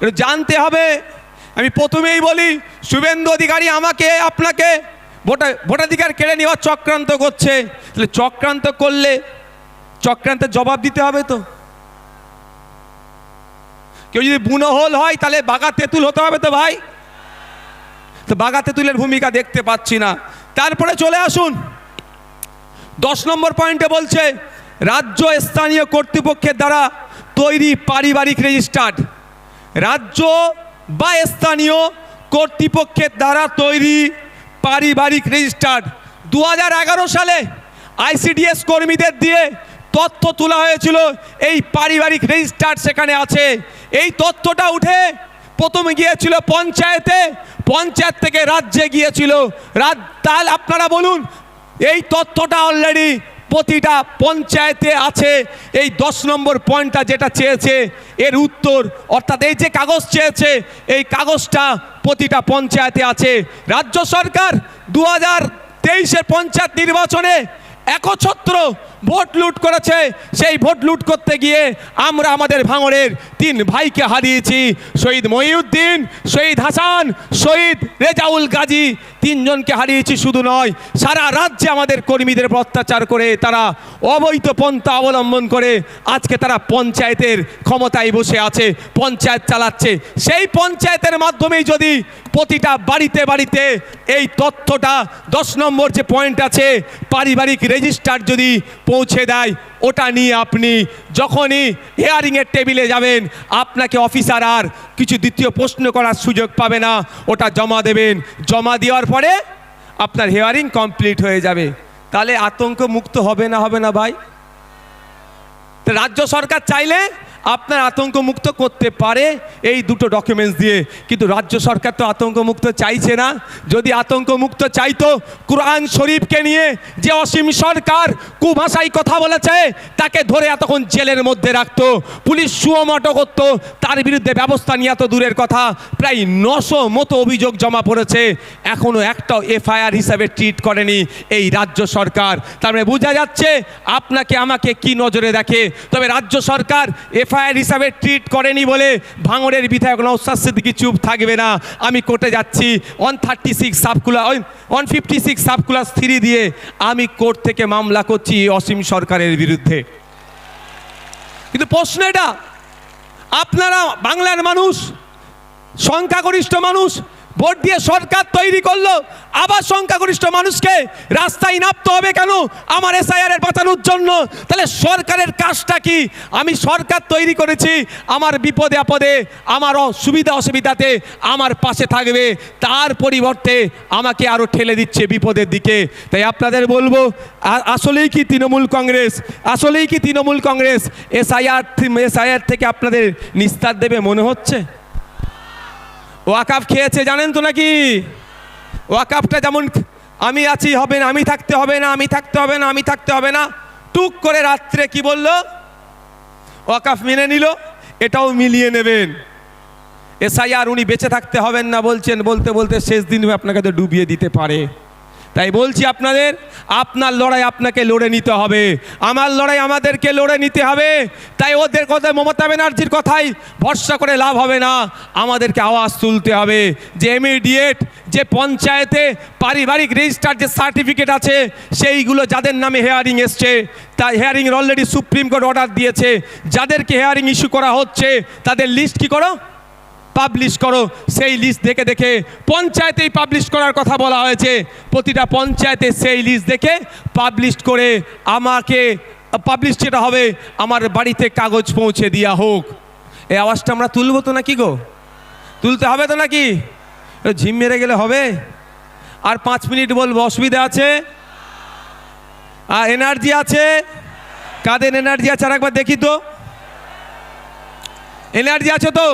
এটা জানতে হবে। আমি প্রথমেই বলি, শুভেন্দু অধিকারী আমাকে আপনাকে ভোটাধিকার কেড়ে নেওয়ার চক্রান্ত করছে। তাহলে চক্রান্ত করলে চক্রান্তের জবাব দিতে হবে তো। কেউ যদি বুনো হোল হয় তাহলে বাঘা তেঁতুল হতে হবে তো ভাই। তো বাঘা তেঁতুলের ভূমিকা দেখতে পাচ্ছি না। তারপরে চলে আসুন 10 নম্বর পয়েন্টে বলছে, রাজ্য স্থানীয় কর্তৃপক্ষের দ্বারা তৈরি পারিবারিক রেজিস্টার্ড। রাজ্য বা স্থানীয় কর্তৃপক্ষের দ্বারা তৈরি পারিবারিক রেজিস্টার্ড 2011 সালে আইসিডিএস কর্মীদের দিয়ে তথ্য তোলা হয়েছিল। এই পারিবারিক রেজিস্টার্ড সেখানে আছে। এই তথ্যটা উঠে প্রথমে গিয়েছিল পঞ্চায়েতে, পঞ্চায়েত থেকে রাজ্যে গিয়েছিল। তাহলে আপনারা বলুন, এই তথ্যটা অলরেডি প্রতিটা পঞ্চায়েতে আছে। এই 10 নম্বর পয়েন্টটা যেটা চেয়েছে এর উত্তর, অর্থাৎ এই যে কাগজ চেয়েছে এই কাগজটা প্রতিটা পঞ্চায়েতে আছে। রাজ্য সরকার 2023-এর পঞ্চায়েত নির্বাচনে একছত্র ভোট লুট করেছে। সেই ভোট লুট করতে গিয়ে আমরা আমাদের ভাঙড়ের 3 ভাইকে হারিয়েছি। শহীদ মহিউদ্দিন, শহীদ হাসান, শহীদ রেজাউল গাজী, 3 জনকে হারিয়েছি। শুধু নয়, সারা রাজ্যে আমাদের কর্মীদের অত্যাচার করে তারা অবৈধ পন্থা অবলম্বন করে আজকে তারা পঞ্চায়েতের ক্ষমতায় বসে আছে, পঞ্চায়েত চালাচ্ছে। সেই পঞ্চায়েতের মাধ্যমেই যদি প্রতিটা বাড়িতে বাড়িতে এই তথ্যটা 10 নম্বর যে পয়েন্ট আছে পারিবারিক রেজিস্টার যদি পৌঁছে দেয়, ওটা নিয়ে আপনি যখনই হিয়ারিংয়ের টেবিলে যাবেন আপনাকে অফিসার আর কিছু দ্বিতীয় প্রশ্ন করার সুযোগ পাবে না। ওটা জমা দেবেন, জমা দেওয়ার পরে আপনার হিয়ারিং কমপ্লিট হয়ে যাবে। তাহলে আতঙ্ক মুক্ত হবে না ভাই? তো রাজ্য সরকার চাইলে আপনার আতঙ্ক মুক্ত করতে পারে এই দুটো ডকুমেন্টস দিয়ে, কিন্তু রাজ্য সরকার তো আতঙ্ক মুক্ত চাইছে না। যদি আতঙ্ক মুক্ত চাইতো, কুরআন শরীফকে নিয়ে যে অসীম সরকার কুভাষায় কথা বলেছে তাকে ধরে এতক্ষণ জেলের মধ্যে রাখতো, পুলিশ সুমোটো করতো, তার বিরুদ্ধে ব্যবস্থা নিয়ে এত দূরের কথা প্রায় 900 মতো অভিযোগ জমা পড়েছে, এখনও একটাও এফআইআর হিসাবে ট্রিট করেনি এই রাজ্য সরকার। তার মানে বোঝা যাচ্ছে আপনাকে আমাকে কি নজরে দেখে। তবে রাজ্য সরকার এফআইআর হিসাবে ট্রিট করেনি বলে ভাঙড়ের বিধায়ক নওশাদ সিদ্দিকী চুপ থাকবে না। আমি কোর্টে যাচ্ছি 156 সাবক্লাস 3 দিয়ে আমি কোর্ট থেকে মামলা করছি অসীম সরকারের বিরুদ্ধে। কিন্তু প্রশ্ন এটা, আপনারা বাংলার মানুষ, সংখ্যাগরিষ্ঠ মানুষ ভোট দিয়ে সরকার তৈরি করলো, আবার সংখ্যাগরিষ্ঠ মানুষকে রাস্তায় নামতে হবে কেন আমার এসআইআর বাঁচানোর জন্য? তাহলে সরকারের কাজটা কি? আমি সরকার তৈরি করেছি, আমার বিপদে আপদে, আমার সুবিধা অসুবিধাতে আমার পাশে থাকবে, তার পরিবর্তে আমাকে আরও ঠেলে দিচ্ছে বিপদের দিকে। তাই আপনাদের বলবো, আসলেই কি তৃণমূল কংগ্রেস এসআইআর থেকে আপনাদের নিস্তার দেবে মনে হচ্ছে? ওয়াকাফ খেয়েছে জানেন তো নাকি? ওয়াকাফটা যেমন আমি আছি হবে না, আমি থাকতে হবে না, টুক করে রাত্রে কি বলল? ওয়াকাফ মেনে নিল, এটাও মিলিয়ে নেবেন। এসআইআর উনি বেঁচে থাকতে হবেন না বলছেন, বলতে বলতে শেষ দিন আপনাকে তো ডুবিয়ে দিতে পারে। তাই বলছি আপনাদের, আপনার লড়াই আপনাকে লড়ে নিতে হবে, আমার লড়াই আমাদেরকে লড়ে নিতে হবে। তাই ওদের কথায়, মমতা ব্যানার্জির কথাই ভরসা করে লাভ হবে না, আমাদেরকে আওয়াজ তুলতে হবে যে ইমিডিয়েট যে পঞ্চায়েতে পারিবারিক রেজিস্টার যে সার্টিফিকেট আছে সেইগুলো যাদের নামে হেয়ারিং এসছে, তাই হেয়ারিংয়ের অলরেডি সুপ্রিম কোর্ট অর্ডার দিয়েছে, যাদেরকে হেয়ারিং ইস্যু করা হচ্ছে তাদের লিস্ট কি করো, পাবলিশ করো। সেই লিস্ট দেখে পঞ্চায়েতেই পাবলিশ করার কথা বলা হয়েছে। প্রতিটা পঞ্চায়েতে সেই লিস্ট দেখে পাবলিশ করে আমাকে পাবলিশ যেটা হবে আমার বাড়িতে কাগজ পৌঁছে দেওয়া হোক। এই আওয়াজটা আমরা তুলবো তো নাকি গো? তুলতে হবে তো নাকি? ঝিম মেরে গেলে হবে? আর 5 মিনিট বলবো, অসুবিধা আছে? আর এনার্জি আছে? কাদের এনার্জি আছে আর একবার দেখি তো। এনার্জি আছে তো?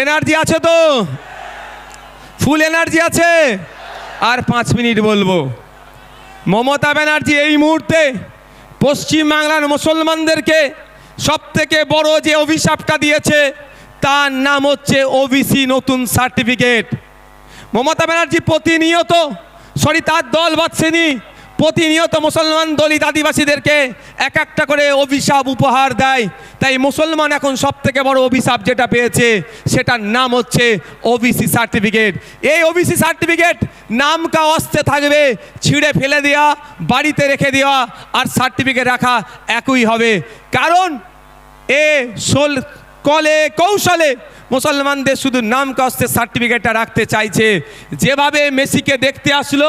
এনার্জি আছে তো? ফুল এনার্জি আছে? আর 5 মিনিট বলবো। মমতা ব্যানার্জি এই মুহূর্তে পশ্চিমবাংলার মুসলমানদেরকে সবথেকে বড় যে অভিশাপটা দিয়েছে তার নাম হচ্ছে ওবিসি নতুন সার্টিফিকেট। মমতা ব্যানার্জি প্রতিনিয়ত, তার দল বাদশাহী প্রতিনিয়ত মুসলমান দলিত আদিবাসীদেরকে এক একটা করে অভিশাপ উপহার দেয়। তাই মুসলমান এখন সব থেকে বড় অভিশাপ যেটা পেয়েছে সেটার নাম হচ্ছে ওবিসি সার্টিফিকেট। এই ওবিসি সার্টিফিকেট নাম কা অস্তে থাকবে, ছিঁড়ে ফেলে দেওয়া, বাড়িতে রেখে দেওয়া আর সার্টিফিকেট রাখা একই হবে। কারণ কলে কৌশলে মুসলমানদের শুধু নাম কাস্তে সার্টিফিকেটটা রাখতে চাইছে। যেভাবে মেসিকে দেখতে আসলো,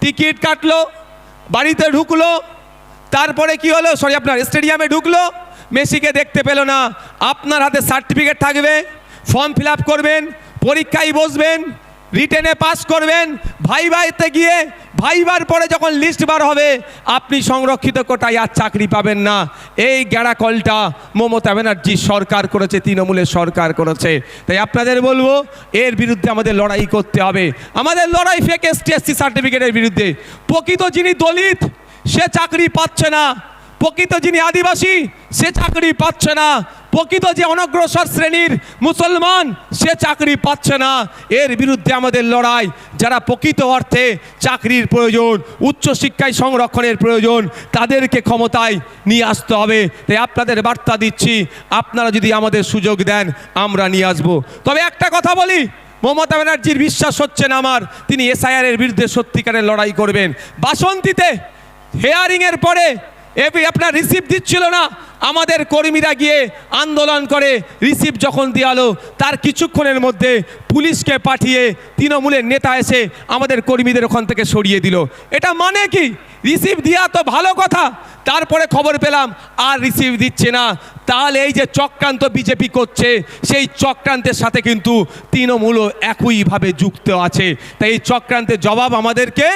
টিকিট কাটলো, বাড়িতে ঢুকলো, তারপরে কি হলো, আপনার স্টেডিয়ামে ঢুকলো, মেসিকে দেখতে পেল না। আপনার হাতে সার্টিফিকেট থাকবে, ফর্ম ফিল আপ করবেন, পরীক্ষায় বসবেন, রিটেনে পাস করবেন, ভাইভাতে গিয়ে ভাইবার পরে যখন লিস্ট বার হবে আপনি সংরক্ষিত কোটায় আর চাকরি পাবেন না। এই গ্যাড়া কলটা মমতা ব্যানার্জি সরকার করেছে, তৃণমূলের সরকার করেছে। তাই আপনাদের বলবো এর বিরুদ্ধে আমাদের লড়াই করতে হবে। আমাদের লড়াই ফেক এসটি সার্টিফিকেটের বিরুদ্ধে। প্রকৃত যিনি দলিত সে চাকরি পাচ্ছে না, প্রকৃত যিনি আদিবাসী সে চাকরি পাচ্ছে না, প্রকৃত যে অনগ্রসর শ্রেণীর মুসলমান সে চাকরি পাচ্ছে না। এর বিরুদ্ধে আমাদের লড়াই। যারা প্রকৃত অর্থে চাকরির প্রয়োজন, উচ্চশিক্ষায় সংরক্ষণের প্রয়োজন, তাদেরকে ক্ষমতায় নিয়ে আসতে হবে। তাই আপনাদের বার্তা দিচ্ছি, আপনারা যদি আমাদের সুযোগ দেন আমরা নিয়ে আসবো। তবে একটা কথা বলি, মমতা ব্যানার্জির বিশ্বাস হচ্ছে না আমার তিনি এসআইআর-এর বিরুদ্ধে সত্যিকারের লড়াই করবেন। বাসন্তীতে হেয়ারিংয়ের পরে আপনার রিসিভ দিচ্ছিল না, আমাদের কর্মীরা গিয়ে আন্দোলন করে রিসিভ যখন দেওয়ালো তার কিছুক্ষণের মধ্যে পুলিশকে পাঠিয়ে তৃণমূলের নেতা এসে আমাদের কর্মীদের ওখান থেকে সরিয়ে দিল। এটা মানে কি? রিসিভ দেওয়া তো ভালো কথা, তারপরে খবর পেলাম আর রিসিভ দিচ্ছে না। তাহলে এই যে চক্রান্ত বিজেপি করছে সেই চক্রান্তের সাথে কিন্তু তৃণমূলও একইভাবে যুক্ত আছে। তাই এই চক্রান্তের জবাব আমাদেরকে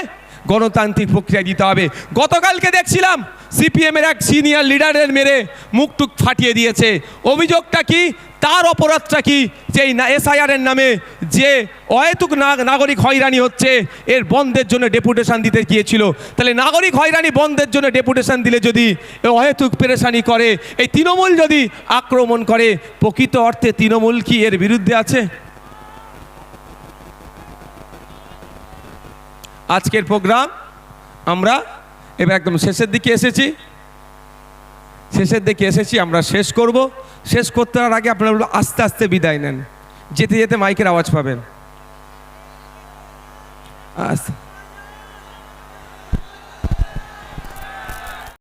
গণতান্ত্রিক প্রক্রিয়া দিতে হবে। গতকালকে দেখছিলাম সিপিএমের এক সিনিয়র লিডারের মেরে মুখটুক ফাটিয়ে দিয়েছে। অভিযোগটা কি, তার অপরাধটা কি? যে এসআইআর-এর নামে যে অহেতুক নাগরিক হয়রানি হচ্ছে এর বন্ধের জন্য ডেপুটেশন দিতে গিয়েছিল। তাহলে নাগরিক হয়রানি বন্ধের জন্য ডেপুটেশন দিলে যদি অহেতুক পেরেশানি করে, এই তৃণমূল যদি আক্রমণ করে, প্রকৃত অর্থে তৃণমূল কি এর বিরুদ্ধে আছে? আজকের প্রোগ্রাম আমরা এবার একদম শেষের দিকে এসেছি, আমরা শেষ করব। শেষ করতে আগে আপনারা আস্তে আস্তে বিদায় নেন, যেতে যেতে মাইকের আওয়াজ পাবেন। আস্তে